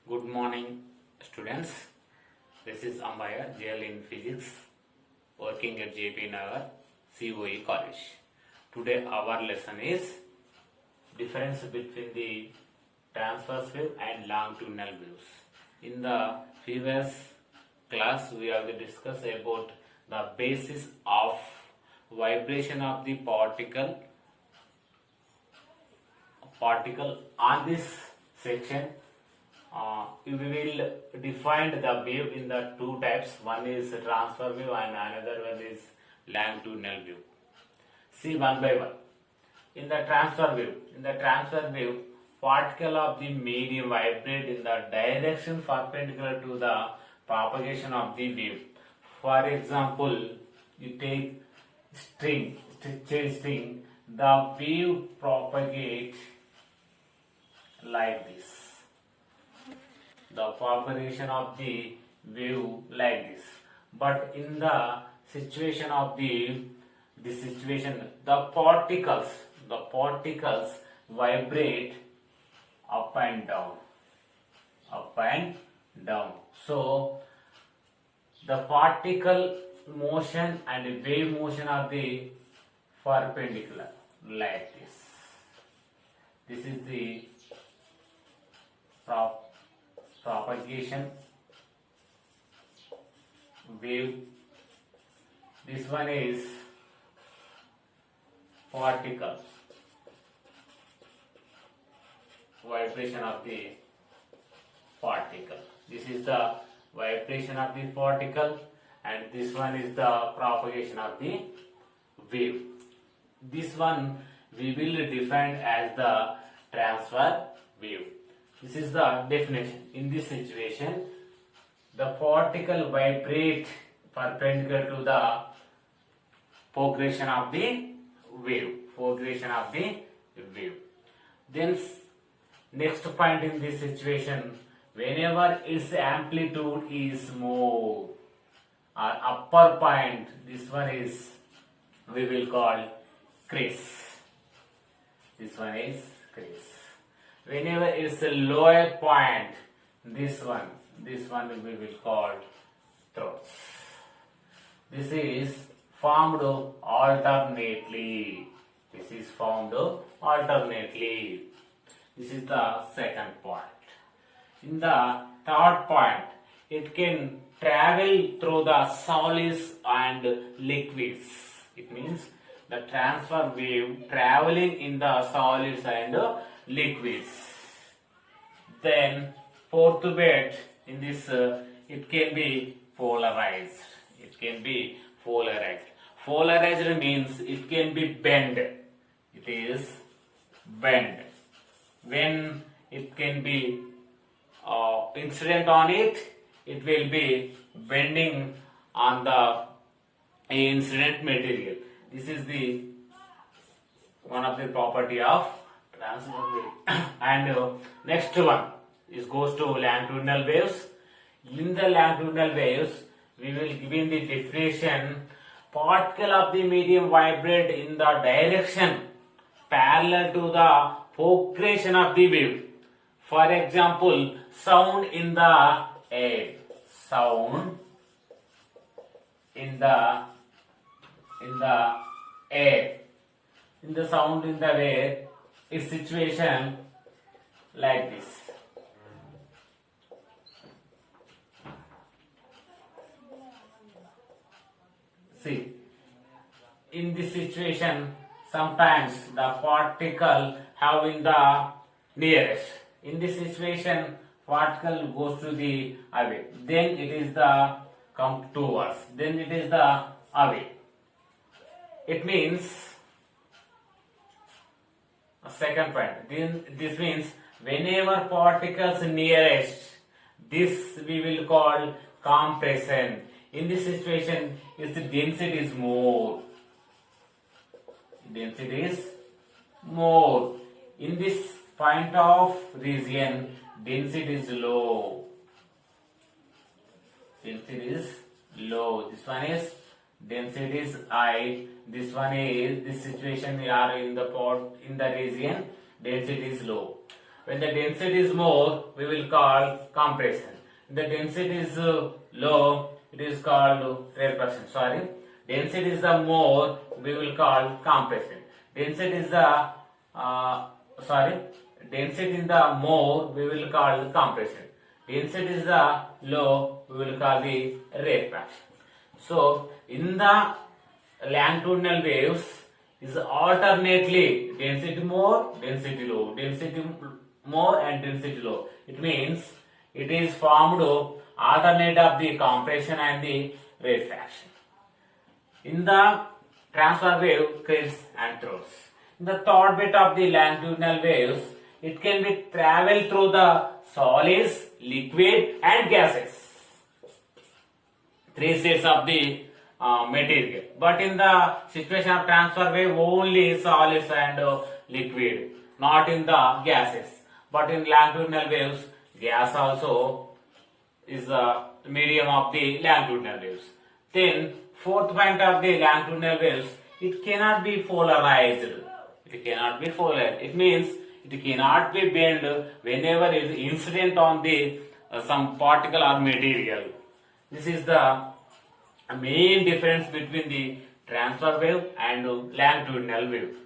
Good morning, students. This is Ambaya, JL in Physics, working at JP Nagar, COE College. Today our lesson is difference between the transverse wave and longitudinal waves. In the previous class, we have discussed about the basis of vibration of the particle on this section. We will define the wave in the two types. One is transfer wave and another one is longitudinal wave. See one by one. In the transfer wave, particle of the medium vibrate in the direction perpendicular to the propagation of the wave. For example, you take string, the wave propagates like this. The propagation of the wave like this. But in the situation of the particles vibrate up and down. So the particle motion and wave motion are the perpendicular like this. This is the propagation wave. This one is particle vibration of the particle. This is the vibration of the particle and this one is the propagation of the wave. This one we will define as the transfer wave. This is the definition. In this situation, the particle vibrate perpendicular to the progression of the wave. Then next point in this situation, whenever its amplitude is more or upper point, this one is we will call crest. This one is crest. Whenever it's a lower point, this one we will call throats. This is formed alternately. This is the second point. In the third point, it can travel through the solids and liquids. It means the transfer wave traveling in the solids and liquids. Then fourth bit in this it can be polarized. Polarized means it can be bent. It is bent. When it can be incident on it, it will be bending on the incident material. This is the one of the property of transfer wave. And next one goes to longitudinal waves. In the longitudinal waves, we will give in the definition: particle of the medium vibrate in the direction parallel to the progression of the wave. For example, sound in the air. In the sound in the air, its situation like this. See, in this situation, sometimes the particle having the nearest. In this situation, particle goes to the away. Then it is the come towards. Then it is the away. It means a second point. This means whenever particles nearest, this we will call compression. In this situation, its density is more. In this point of region, density is low. This one is density is high. This situation we are in the region, density is low. When the density is more, we will call compression. When the density is low, it is called rarefaction. Sorry, density is the more, we will call compression. Density is the density in the more, we will call compression. Density is the low, we will call the rarefaction. So in the longitudinal waves is alternately density more, density low, density more and density low. It means it is formed alternate of the compression and the rarefaction. In the transfer wave, crisps and troughs. In the third bit of the longitudinal waves, it can be travel through the solids, liquid and gases. Three states of the material. But in the situation of transfer wave, only solids and liquid, not in the gases. But in longitudinal waves, gas also is the medium of the longitudinal waves. Then fourth point of the longitudinal waves, it cannot be polarized. It cannot be polarized. It means it cannot be bent whenever it is incident on the some particle or material. This is the main difference between the transfer wave and longitudinal wave.